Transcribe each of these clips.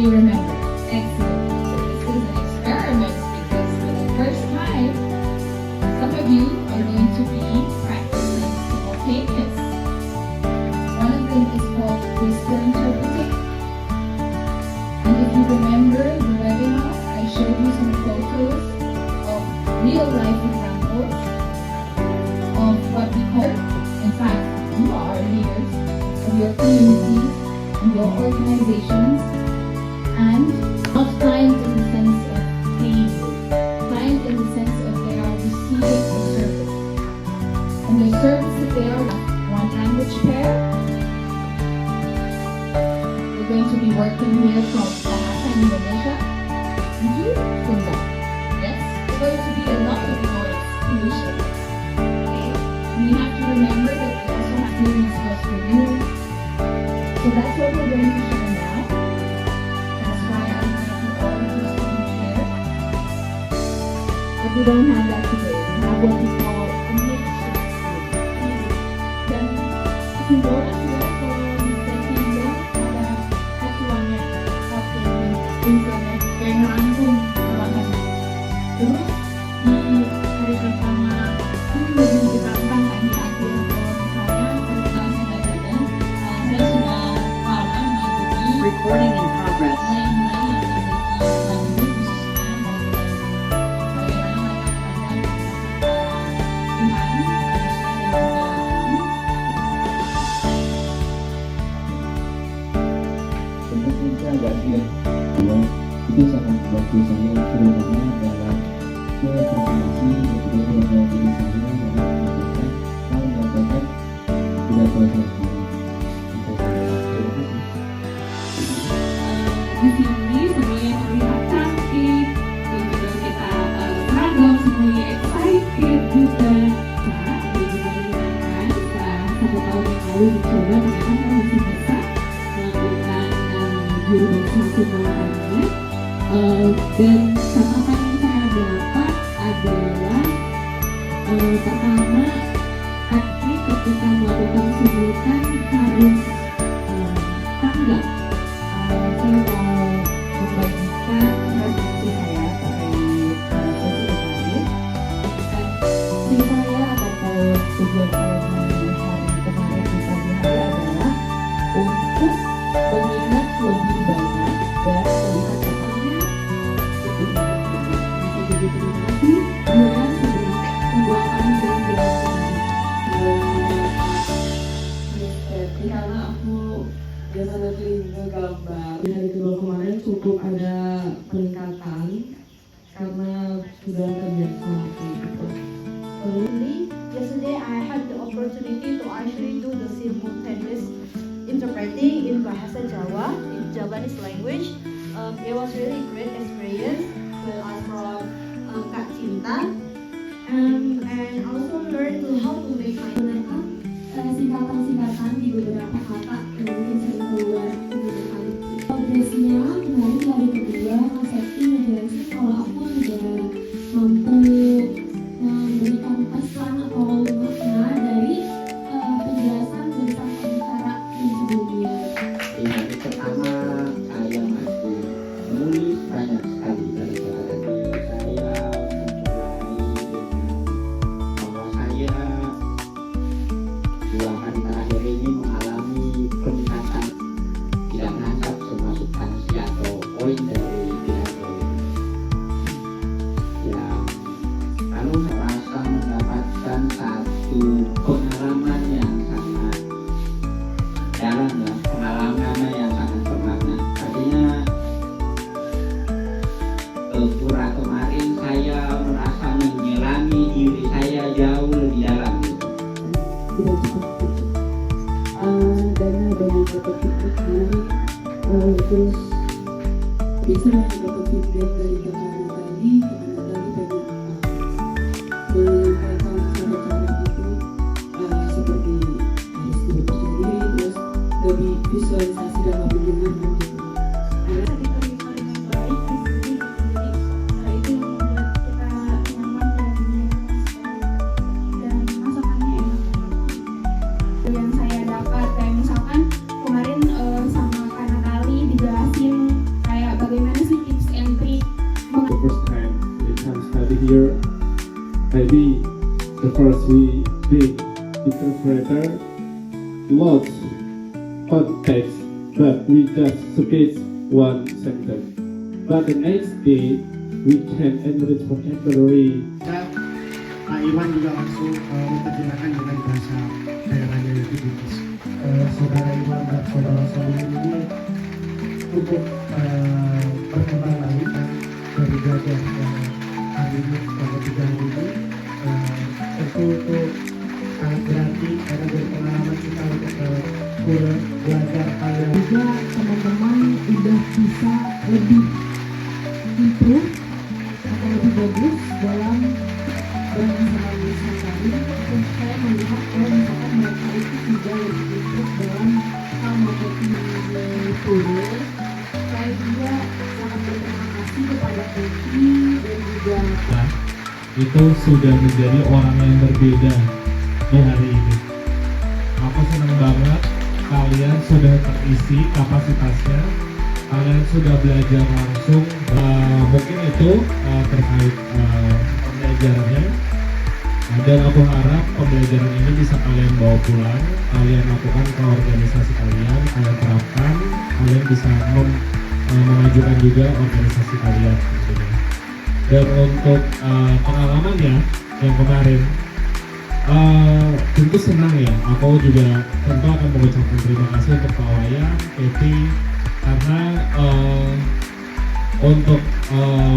you remember? Excellent. This is an experiment because for the first time, some of you are going to be practicing simultaneous. One of them is called whisper interpreting. And if you remember the webinar, I showed you some photos of real life examples of what we call, in fact, you are leaders of your communities and your organizations, and not clients in the sense of paying you, clients in the sense of they are receiving a service. And the service that they are one language pair. We're going to be working here from Bahasa Indonesia to Sunda. Yes, it's going to be a lot of noise pollution. Okay, and you have to remember that we also have hearings just for you. So that's what we're going to share now. That's why I invite you all to stand here. But we don't have that today. We have what we call a makeshift room. Dan simbol adalah kalau misalnya ada acuannya pakai internet kayak ngerangkum ruangan. Terus di hari pertama ini lebih ditantang kan di akhir kalau misalnya saya sudah paham menghadapi Recording in progress. Sebenarnya agak siap bahwa itu sangat membantu saya terutama dalam berkomunikasi dan juga membantu diri saya dalam menyampaikan pidato saya sendiri. Terima kasih. Di sini semuanya terlihat cantik dan juga kita seragam semuanya excited juga. Nah, ini juga menyenangkan. Setelah 1 tahun yang lalu dicoba ternyata saya masih bisa melakukan guru bahasa Sunda. Dan catatan yang saya dapat adalah pertama teknik ketika melakukan simultan harus tanggap. Saya mau membagikan refleksi saya terkait sesi kemarin. Dan si saya ataupun tujuan saya di hari kemarin di pagi hari adalah untuk mengingat lebih banyak dan melihat depannya. Jadi terima kasih. Kemudian sebelum pembuatan dan karena aku definitely ngegambar di hari kedua kemarin cukup ada peningkatan karena sudah terbiasa kayak gitu. Yesterday I had the opportunity to actually do the simultaneous interpreting in Bahasa Jawa, in Javanese language. It was really great experience with us from Kak Cinta, and also learn to how to make my singkatan-singkatan di beberapa kata yang mungkin sering keluar menggunakan progresnya. Kemarin di hari kedua Kak Septi ngejelasin kalau aku sudah mampu memberikan pesan atau makna dari penjelasan tentang antara yang sebelumnya. Di hari pertama saya masih menulis banyak sekali dari tadi saya bahwa saya 2 hari terakhir ini mengalami peningkatan tidak menangkap semua substansi atau poin dari pidato yang lalu merasa mendapatkan satu pengalaman yang sangat dalam ya, pengalaman yang sangat bermakna. Artinya pura kemarin saya merasa menyelami diri saya jauh lebih dalam gitu. Tidak cukup dan ada yang dapat feedback terus bisa dapat feedback dari kakak tadi banyak menyampaikan cara-cara itu seperti harus duduk sendiri terus lebih visualisasi dalam mendengar dan gitu. Kita diterima dengan baik di sini, jadi itu yang membuat kita nyaman dan menyenangkan dan masakannya enak. Yang saya dapat kayak misalkan kemarin sama Kak Natali dijelasin kayak study here. Maybe the first we big interpreter lots context, but we just speak one sentence. But the next day we can enrich vocabulary. Pak Iwan juga langsung menerjemahkan dengan bahasa daerahnya yaitu Bugis. Saudara Iwan dan saudara Solihin ini untuk berkembang lagi dari belajar hari ini pada 3 hari ini tentu untuk sangat berarti karena dari pengalaman kita untuk belajar hal yang Juga teman-teman udah bisa lebih improve atau lebih bagus dalam bahasa Nusantara. Dan saya melihat kalau misalkan mereka itu sudah lebih improve dalam hal marketing tulis. Saya juga sangat berterima kasih kepada Peti dan juga Itu sudah menjadi orang yang berbeda di hari ini. Aku senang banget kalian sudah terisi kapasitasnya, kalian sudah belajar langsung. Mungkin itu terkait pembelajarannya. Dan aku harap pembelajaran ini bisa kalian bawa pulang, kalian lakukan ke organisasi kalian terapkan, kalian bisa memajukan juga organisasi kalian. Dan untuk pengalamannya yang kemarin, tentu senang ya. Aku juga tentu akan mengucapkan terima kasih untuk Pak Wayan, Keti, karena untuk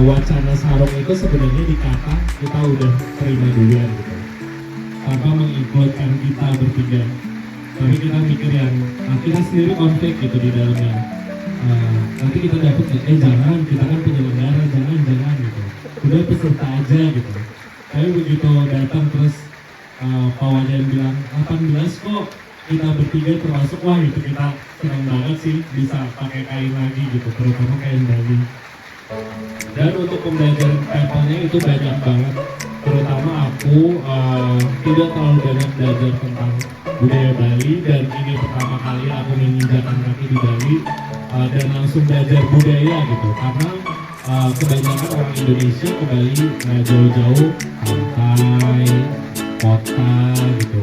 wacana sarung itu sebenarnya dikata kita udah terima duluan gitu, tanpa menginkludkan kita bertiga. Tapi kita mikir yang kita sendiri konflik gitu di dalamnya. Nanti kita dapat jangan, kita kan penyelenggara, jangan gitu. Udah peserta aja gitu. Tapi begitu datang terus Pak Wayan bilang 18 kok kita bertiga termasuk, wah itu kita senang banget sih bisa pakai kain lagi gitu, terutama kain Bali. Dan untuk pembelajaran papernya itu banyak banget, terutama aku tidak terlalu banyak belajar tentang budaya Bali, dan ini pertama kali aku menginjakkan kaki di Bali dan langsung belajar budaya gitu, karena kebanyakan orang Indonesia ke Bali jauh-jauh pantai, kota gitu.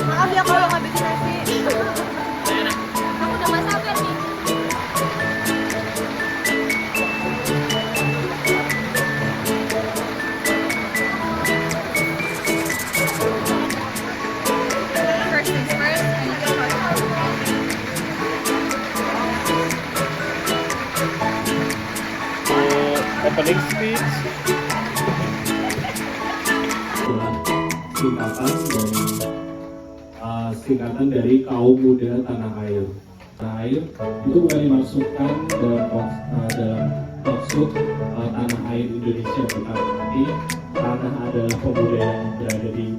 Maaf ya kalau nggak bikin nasi. Aku udah masakan nih. First things first, I need to Opening speech. Singkatan dari Kaum Muda Tanah Air. Tanah Air itu bukan dimaksudkan dalam maksud tanah air Indonesia, bukan, tapi tanah adalah pemuda yang berada di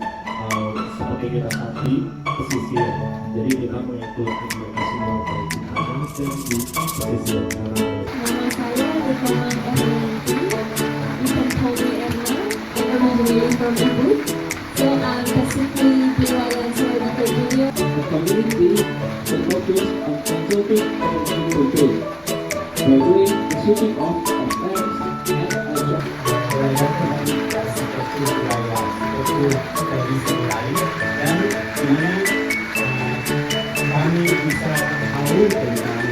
seperti kita tadi pesisir. Jadi kita mengikuti mereka semua baik di tanah dan di pesisir tanah air. nama saya Rifana Erwanti. You can call me Erna, and I'm graduating from Ibu. So basically Diwayan Sebagai Video. The community should focus on conserving and culture by doing the switching off of lamps and objects. belajar komunitas seperti budaya, seperti tradisi lain, dan dimana kami bisa tahu tentang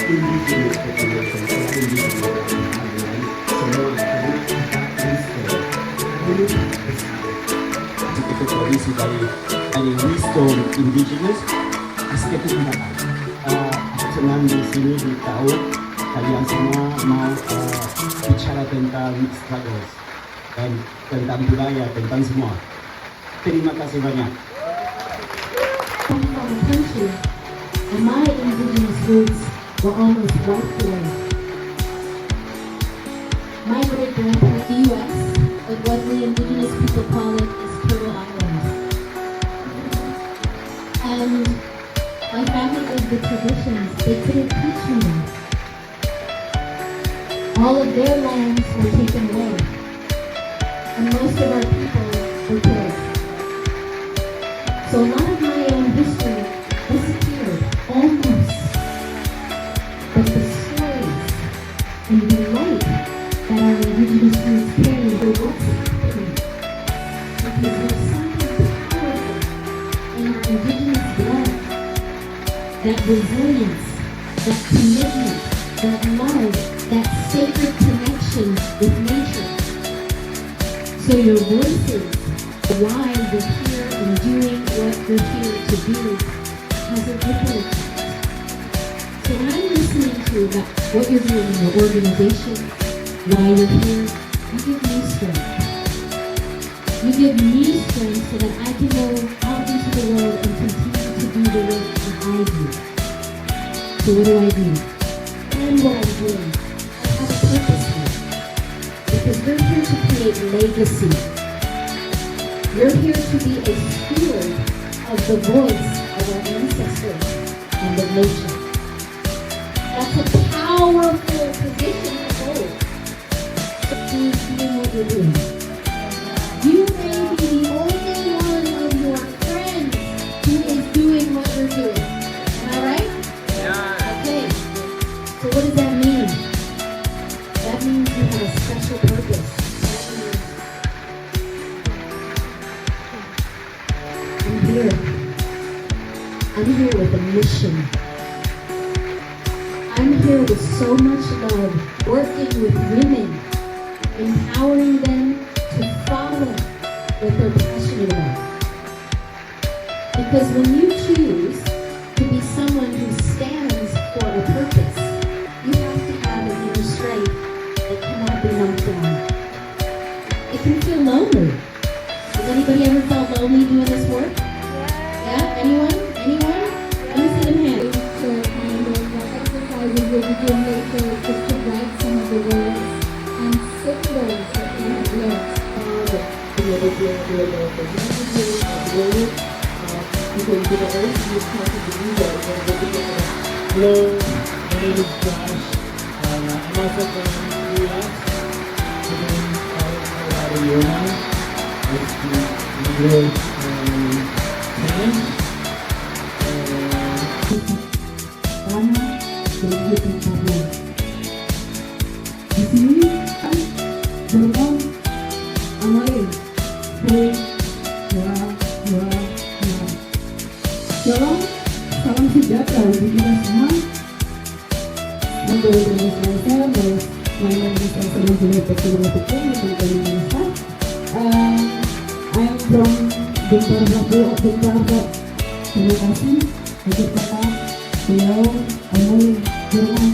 indigenous population, indigenous population, semua itu kita Itu tradisi dari wisdom indigenous aspek binatang. Aku senang di sini di tahu kalian semua mau bicara tentang struggles dan tentang budaya, tentang semua. Terima kasih banyak. Come from a country where my indigenous roots were almost wiped away. My great grandpa in the US, but what the indigenous people call it is Turtle Island. And my family lived the traditions, they couldn't teach me that. All of their lands were taken away, and most of our people were killed. that resilience, that commitment, that love, that sacred connection with nature. So your voices, why you're here and doing what you're here to do, has a ripple effect. So when I'm listening to about what you're doing in your organization, why you're here, you give me strength. You give me strength so that I can go out into the world and continue to do the work that I do. So what do? And what I'm doing, I have a purpose here. Because we're here to create legacy. You're here to be a steward of the voice of our ancestors and of nature. That's a powerful position to hold. So who's doing what you're doing? You may be the only one of your friends who is doing what you're doing. Am I right? Yeah. Okay. So what does that mean? That means you have a special purpose. I'm here. I'm here with a mission. I'm here with so much love, working with women, empowering them to follow what they're passionate about. Because when you choose to be someone who stands for a purpose, you have to have an inner strength that cannot be knocked down. It can feel lonely. Has anybody ever felt lonely doing this work? Yeah? Anyone? Anyone? Let me see them hands. Exercises will begin later just to write some of the words and symbols that we have learned. Hello, my name is Josh. I'm also from the US. I'm in Colorado, Utah. I speak English and Spanish. Di sini kan berenang amain, boy, wah. Shalom, salam sejahtera bagi kita semua. Membawa saya, mainan bisa sama jenis pekerjaan yang I'm from Bintaro. Terima kasih untuk kata beliau amain berenang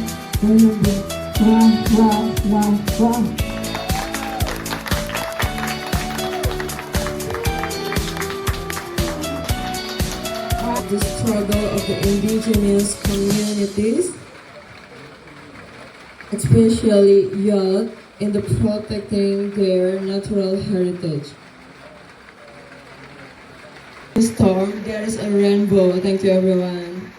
wah. The struggle of the indigenous communities, especially youth, in the protecting their natural heritage. The storm, there is a rainbow. Thank you, everyone.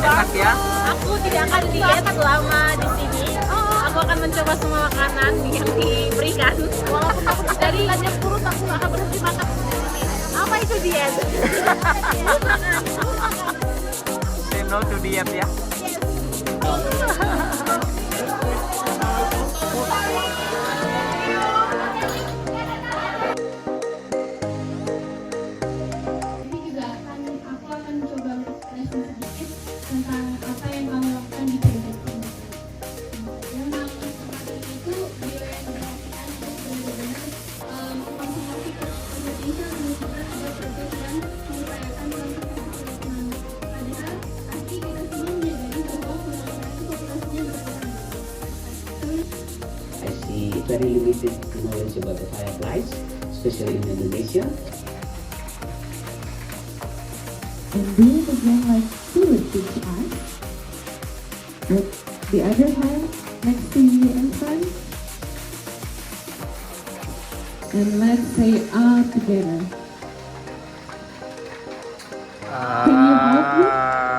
Enak ya. Aku tidak akan diet selama di sini. Aku akan mencoba semua makanan yang diberikan. Dari lanjut perut aku nggak akan berhenti makan. Apa itu diet? Say no to diet ya. Aku akan coba mengekspresi sedikit tentang apa yang kami lakukan di project ini. Memang kemarin itu diorientasikan benar-benar memfasilitasi Indonesia menunjukkan sebuah project yang mengupayakan konservasi lingkungan. Padahal pasti kita semua menyadari bahwa populasi populasinya berkurang. I see very limited knowledge about the fireflies, especially in Indonesia. And being again like food teach us. With the other hand next to you in front. And let's say ah together. Can you help me?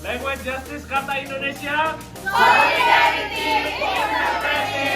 Language Justice kata Indonesia. Solidarity Interpreting.